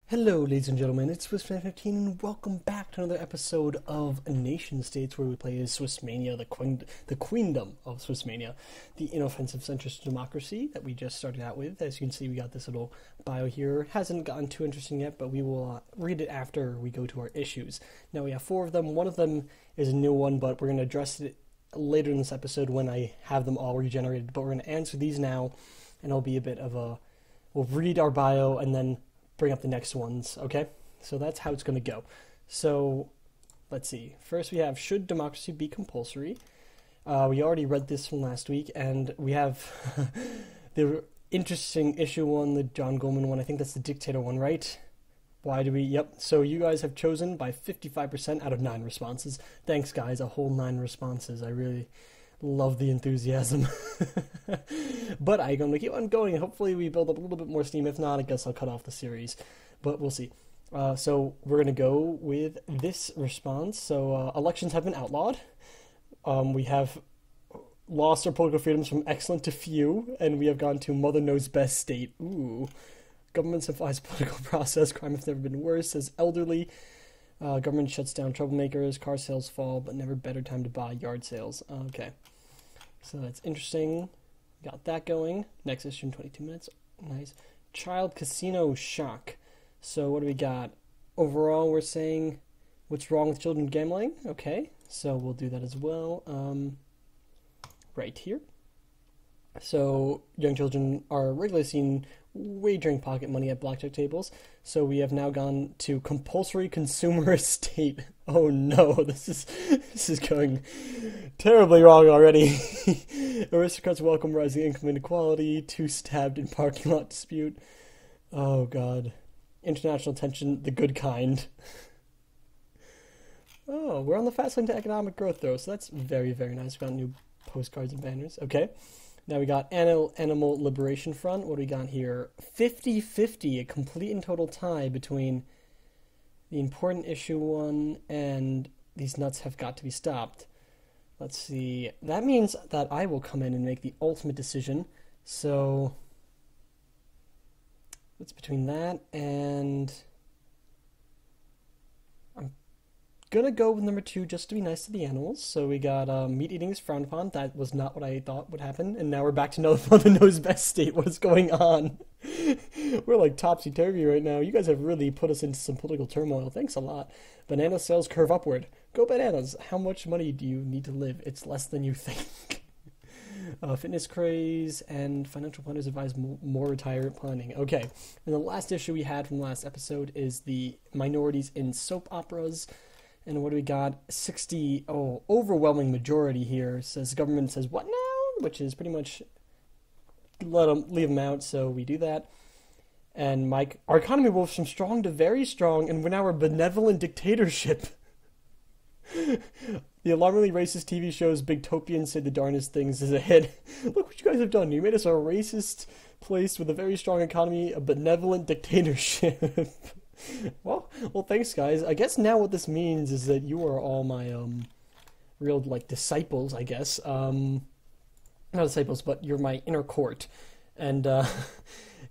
Hello, ladies and gentlemen, it's Swiss15, and welcome back to another episode of Nation States, where we play as Swissmania, the queendom of Swissmania, the inoffensive centrist democracy that we just started out with. As you can see, we got this little bio here. Hasn't gotten too interesting yet, but we will read it after we go to our issues. Now, we have four of them. One of them is a new one, but we're going to address it later in this episode when I have them all regenerated. But we're going to answer these now, and it'll be a bit of a... We'll read our bio, and then bring up the next ones, okay? So that's how it's going to go. So, let's see. First we have, should democracy be compulsory? We already read this from last week, and we have the interesting issue one, the John Goldman one. I think that's the dictator one, right? Why do we... Yep. So you guys have chosen by 55% out of 9 responses. Thanks, guys. A whole 9 responses. I really love the enthusiasm. But I'm going to keep on going, and hopefully we build up a little bit more steam. If not, I guess I'll cut off the series. But we'll see. So we're going to go with this response. So elections have been outlawed. We have lost our political freedoms from excellent to few, and we have gone to mother knows best state. Ooh. Government simplifies political process. Crime has never been worse, says elderly. Government shuts down troublemakers. Car sales fall, but never better time to buy yard sales. Okay. So that's interesting. Got that going. Next issue in 22 minutes. Nice. Child casino shock. So what do we got? Overall, we're saying what's wrong with children gambling. Okay. So we'll do that as well. Right here. So young children are regularly seen wagering pocket money at blackjack tables. So we have now gone to compulsory consumerist state. Oh no, this is going terribly wrong already. Aristocrats welcome rising income inequality. 2 stabbed in parking lot dispute. Oh god. International tension, the good kind. Oh, we're on the fast lane to economic growth though, so that's very, very nice. We got new postcards and banners. Okay. Now we got Animal Liberation Front. What do we got here? 50-50, a complete and total tie between the important issue one and these nuts have got to be stopped. Let's see. That means that I will come in and make the ultimate decision. So it's between that and... gonna go with number 2 just to be nice to the animals. So we got meat eating is frowned upon. That was not what I thought would happen. And now we're back to no mother knows best state. What is going on? We're like topsy-turvy right now. You guys have really put us into some political turmoil. Thanks a lot. Banana sales curve upward. Go bananas. How much money do you need to live? It's less than you think. Fitness craze and financial planners advise more retirement planning. Okay. And the last issue we had from the last episode is the minorities in soap operas. And what do we got? 60, overwhelming majority here. Says the government says, what now? Which is pretty much leave them out, so we do that. And Mike, our economy moves from strong to very strong, and we're now a benevolent dictatorship. The alarmingly racist TV shows Bigtopians say the darndest things is a hit. Look what you guys have done. You made us a racist place with a very strong economy, a benevolent dictatorship. Well, thanks, guys. I guess now what this means is that you are all my real disciples. I guess not disciples, but you're my inner court, and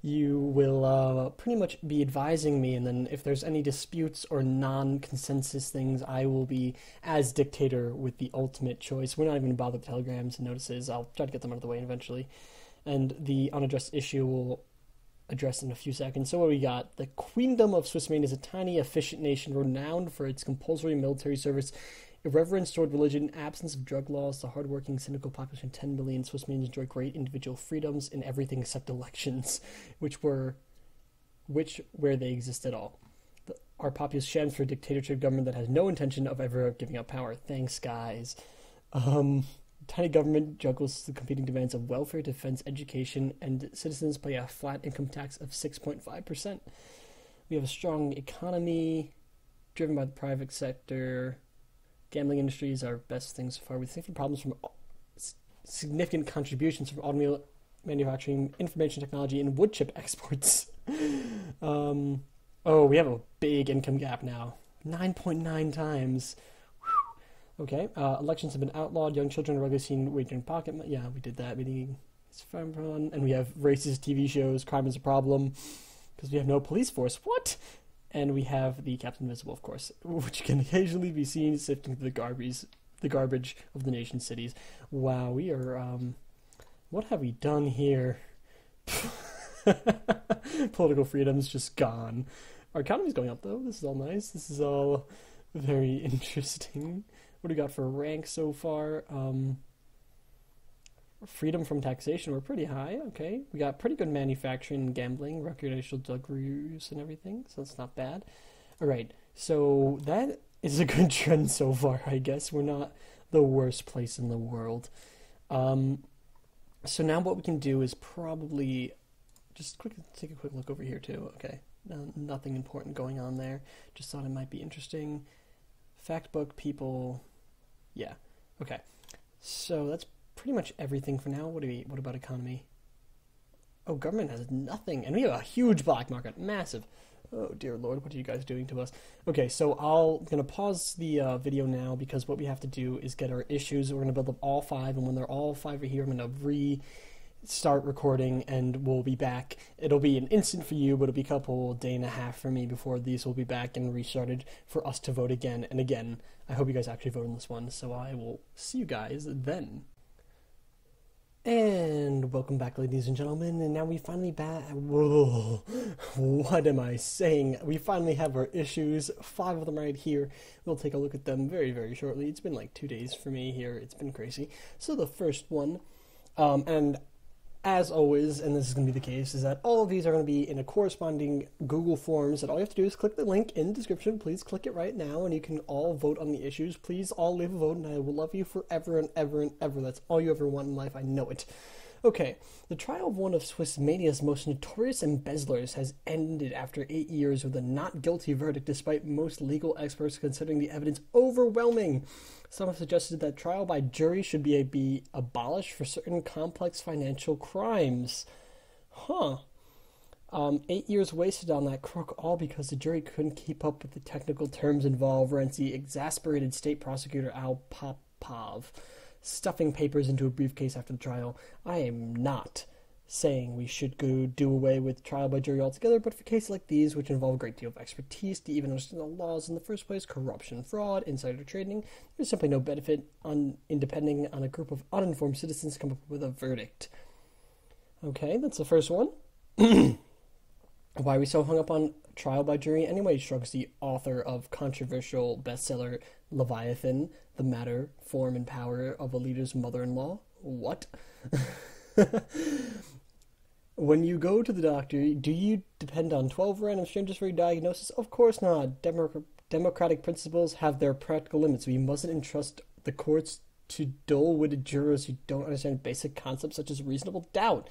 you will pretty much be advising me. And then if there's any disputes or non-consensus things, I will be as dictator with the ultimate choice. We're not even gonna bother with telegrams and notices. I'll try to get them out of the way eventually, and the unaddressed issue will addressed in a few seconds. So what we got? The Queendom of Swissmania is a tiny, efficient nation renowned for its compulsory military service, irreverence toward religion, absence of drug laws, the hardworking, cynical population of 10 million. Swissmanians enjoy great individual freedoms in everything except elections, where they exist at all. Our populace shams for a dictatorship government that has no intention of ever giving up power. Thanks, guys. Tiny government juggles the competing demands of welfare, defense, education, and citizens pay a flat income tax of 6.5%. We have a strong economy driven by the private sector. Gambling industries are best things so far. We think the problems from significant contributions from automobile manufacturing, information technology, and wood chip exports. We have a big income gap now. 9.9 times. Okay, elections have been outlawed. Young children are regularly seen wagering pocket money. Yeah, we did that. It's fun. And we have racist TV shows. Crime is a problem because we have no police force. What? And we have the Captain Invisible, of course, which can occasionally be seen sifting through the garbage of the nation cities. Wow, we are, what have we done here? Political freedom's just gone. Our economy's going up, though. This is all nice. This is all very interesting. What do we got for rank so far? Freedom from taxation, we're pretty high. Okay, we got pretty good manufacturing and gambling, recreational drug use and everything, so that's not bad. All right, so that is a good trend so far, I guess. We're not the worst place in the world. So now what we can do is probably just take a quick look over here too. Okay, nothing important going on there. Just thought it might be interesting. Fact book, people, yeah. Okay, so that's pretty much everything for now. What about economy? Oh, government has nothing, and we have a huge black market, massive. Oh dear Lord, what are you guys doing to us? Okay, so I'm gonna pause the video now because what we have to do is get our issues. We're gonna build up all 5, and when they're all 5 are here, I'm gonna restart recording, and we'll be back. It'll be an instant for you, but it'll be a couple day and a half for me before these will be back and restarted for us to vote again and again. I hope you guys actually vote on this one, so I will see you guys then. And welcome back, ladies and gentlemen, and now we finally whoa, what am I saying? We finally have our issues, 5 of them right here. We'll take a look at them very, very shortly. It's been like 2 days for me here. It's been crazy. So the first one, and as always, and this is going to be the case, is that all of these are going to be in a corresponding Google Forms, and all you have to do is click the link in the description. Please click it right now, and you can all vote on the issues. Please all leave a vote, and I will love you forever and ever and ever. That's all you ever want in life. I know it. Okay, the trial of one of Swissmania's most notorious embezzlers has ended after 8 years with a not guilty verdict, despite most legal experts considering the evidence overwhelming. Some have suggested that trial by jury should be abolished for certain complex financial crimes. 8 years wasted on that crook, all because the jury couldn't keep up with the technical terms involved, rents the exasperated state prosecutor Al Popov, stuffing papers into a briefcase after the trial. I am not saying we should go do away with trial by jury altogether, but for cases like these, which involve a great deal of expertise to even understand the laws in the first place, corruption, fraud, insider trading, there's simply no benefit in depending on a group of uninformed citizens to come up with a verdict. Okay, that's the first one. Why are we so hung up on trial by jury anyway, shrugs the author of controversial bestseller Leviathan, The Matter, Form, and Power of a Leader's Mother-in-Law? What? When you go to the doctor, do you depend on 12 random strangers for your diagnosis? Of course not. Democratic principles have their practical limits. We mustn't entrust the courts to dull-witted jurors who don't understand basic concepts such as reasonable doubt.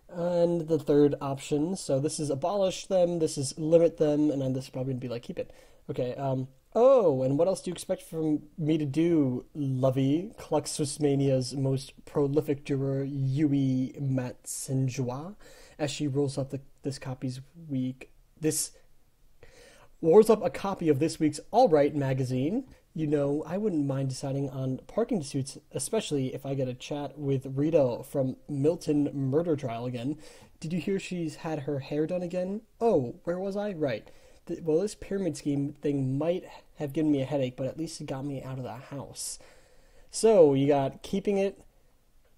And the third option, so this is abolish them, this is limit them, and then this is probably going to be like keep it. Okay, oh, and what else do you expect from me to do, Lovey? Clucks Swissmania's most prolific juror, Yui Matsenjoa, as she rolls up this a copy of this week's All Right magazine. You know, I wouldn't mind deciding on parking disputes, especially if I get a chat with Rita from Milton murder trial again. Did you hear she's had her hair done again? Oh, where was I? Right. Well, this pyramid scheme thing might have given me a headache, but at least it got me out of the house. So, you got keeping it,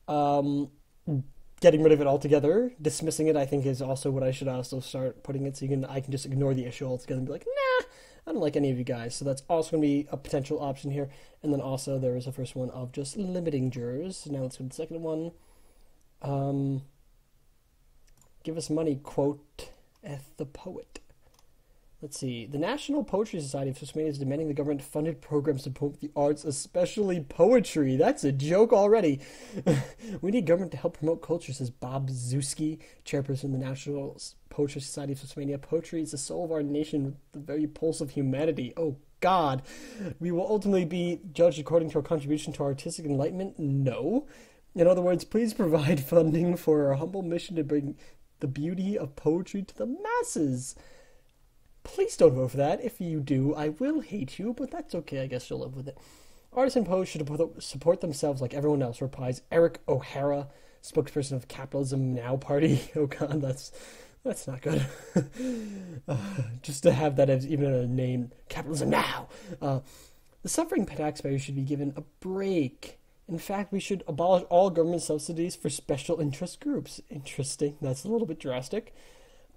getting rid of it altogether, dismissing it, I think is also what I should also start putting it, so I can just ignore the issue altogether and be like, nah, I don't like any of you guys. So that's also going to be a potential option here. And then also there is the first one of just limiting jurors. Now let's go to the second one. Give us money, quote, the poet. Let's see. The National Poetry Society of Swissmania is demanding the government funded programs to promote the arts, especially poetry. That's a joke already. We need government to help promote culture, says Bob Zuski, chairperson of the National Poetry Society of Swissmania. Poetry is the soul of our nation, the very pulse of humanity. Oh, God. We will ultimately be judged according to our contribution to artistic enlightenment? No. In other words, please provide funding for our humble mission to bring the beauty of poetry to the masses. Please don't vote for that. If you do, I will hate you, but that's okay. I guess you'll live with it. Artists and poets should support themselves like everyone else, replies Eric O'Hara, spokesperson of Capitalism Now Party. Oh God, that's That's not good. uh, just to have that as even a name, capitalism now. The suffering taxpayers should be given a break. In fact, we should abolish all government subsidies for special interest groups. Interesting. That's a little bit drastic.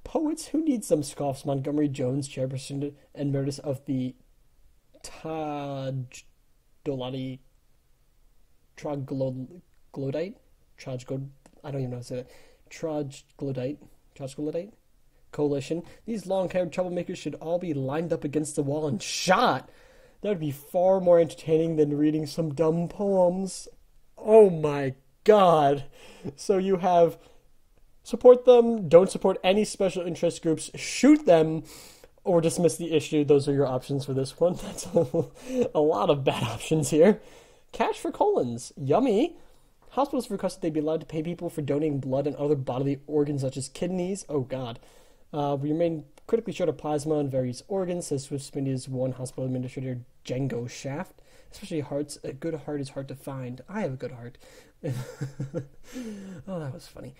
Poets, who need some scoffs? Montgomery Jones, chairperson emeritus of the Dolati Troglodyte? I don't even know how to say that. Troglodyte Coalition. These long-haired troublemakers should all be lined up against the wall and shot. That would be far more entertaining than reading some dumb poems. Oh my god. So you have support them, don't support any special interest groups, shoot them, or dismiss the issue. Those are your options for this one. That's a lot of bad options here. Cash for colons. Yummy. Hospitals requested they be allowed to pay people for donating blood and other bodily organs such as kidneys. Oh god. We remain critically short of plasma and various organs, says Swiss Media's one hospital administrator, Django Shaft. Especially hearts. A good heart is hard to find. I have a good heart. Oh, that was funny.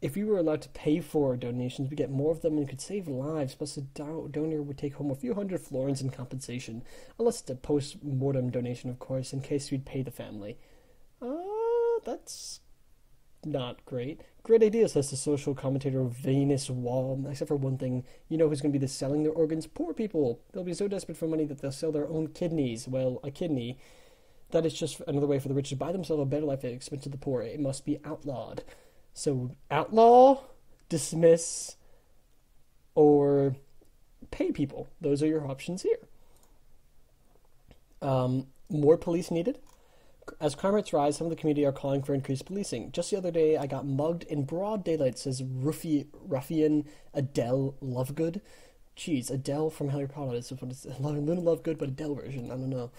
If we were allowed to pay for donations, we get more of them and could save lives. Plus, a donor would take home a few hundred florins in compensation. Unless it's a post-mortem donation, of course, in case we'd pay the family. That's not great. Great idea, says the social commentator Venus Wall. Except for one thing, you know who's going to be selling their organs? Poor people. They'll be so desperate for money that they'll sell their own kidneys. Well, a kidney, that is just another way for the rich to buy themselves a better life at the expense of the poor. It must be outlawed. So, outlaw, dismiss, or pay people. Those are your options here. More police needed. As crime rates rise, some of the community are calling for increased policing. Just the other day, I got mugged in broad daylight, says ruffian Adele Lovegood. Jeez, Adele from Harry Potter. This is what it's Luna Lovegood, but Adele version. I don't know.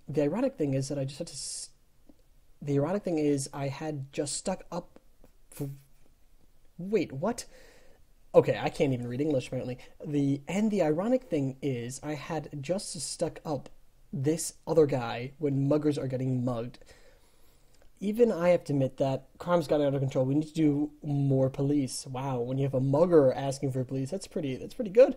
The ironic thing is that I just had to. The ironic thing is I had just stuck up. Wait, what? Okay, I can't even read English apparently. The ironic thing is I had just stuck up this other guy when muggers are getting mugged. Even I have to admit that crime's gotten out of control. We need to do more police. Wow, when you have a mugger asking for police, that's pretty good.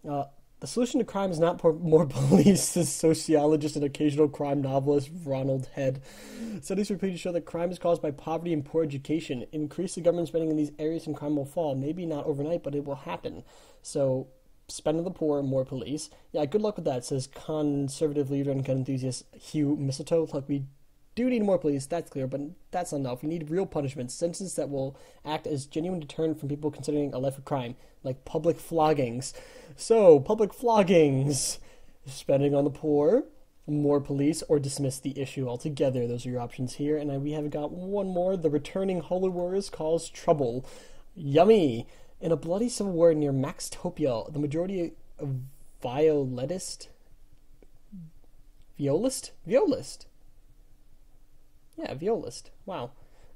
The solution to crime is not more police, says sociologist and occasional crime novelist Ronald Head. Studies repeatedly show that crime is caused by poverty and poor education. Increase the government spending in these areas and crime will fall. Maybe not overnight, but it will happen. So, spend on the poor, more police. Yeah, good luck with that, says conservative leader and gun enthusiast Hugh Mistletoe. Look, we do need more police, that's clear, but that's not enough. We need real punishments, sentences that will act as genuine deterrent from people considering a life of crime, like public floggings. So, public floggings, spending on the poor, more police, or dismiss the issue altogether. Those are your options here. And we have got one more. The returning Holy Wars cause trouble. Yummy! In a bloody civil war near Maxtopia, the majority of violist? Yeah, violist. Wow.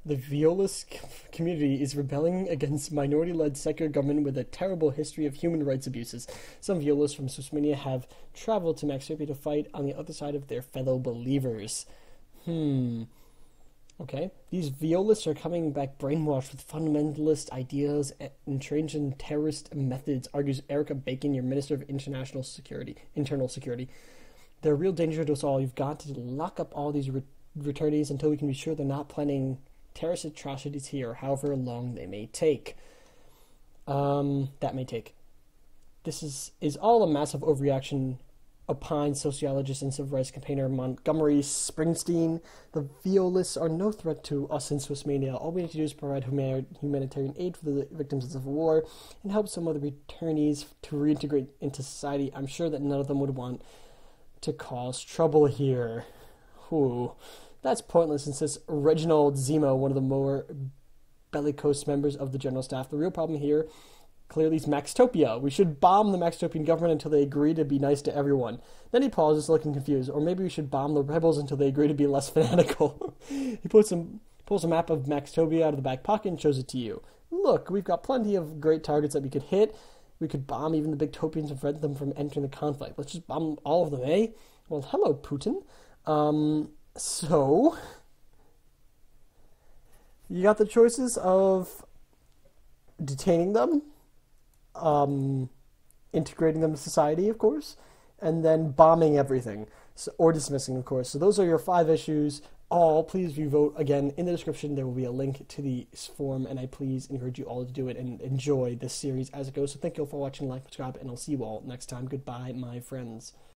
The violist community is rebelling against minority-led secular government with a terrible history of human rights abuses. Some violists from Swissmania have traveled to Maxtopia to fight on the other side of their fellow believers. Okay. These violists are coming back brainwashed with fundamentalist ideas and entrenched in terrorist methods, argues Erica Bacon, your Minister of Internal Security. They're a real danger to us all. You've got to lock up all these returnees until we can be sure they're not planning terrorist atrocities here, however long they may take. That may take. This is all a massive overreaction, opines sociologist and civil rights campaigner Montgomery Springsteen. The violists are no threat to us in Swissmania. All we need to do is provide humanitarian aid for the victims of the civil war and help some of the returnees to reintegrate into society. I'm sure that none of them would want to cause trouble here. Whew. That's pointless, says Reginald Zemo, one of the more bellicose members of the general staff. The real problem here, clearly, is Maxtopia. We should bomb the Maxtopian government until they agree to be nice to everyone. Then he pauses, looking confused. Or maybe we should bomb the rebels until they agree to be less fanatical. He pulls a map of Maxtopia out of the back pocket and shows it to you. Look, we've got plenty of great targets that we could hit. We could bomb even the big Topians and prevent them from entering the conflict. Let's just bomb all of them, eh? Well, hello, Putin. So, you got the choices of detaining them, integrating them to society, of course, and then bombing everything, so, or dismissing, of course. So those are your 5 issues. All, please do vote. Again, in the description, there will be a link to the form, and I please encourage you all to do it and enjoy this series as it goes. So thank you all for watching, like, subscribe, and I'll see you all next time. Goodbye, my friends.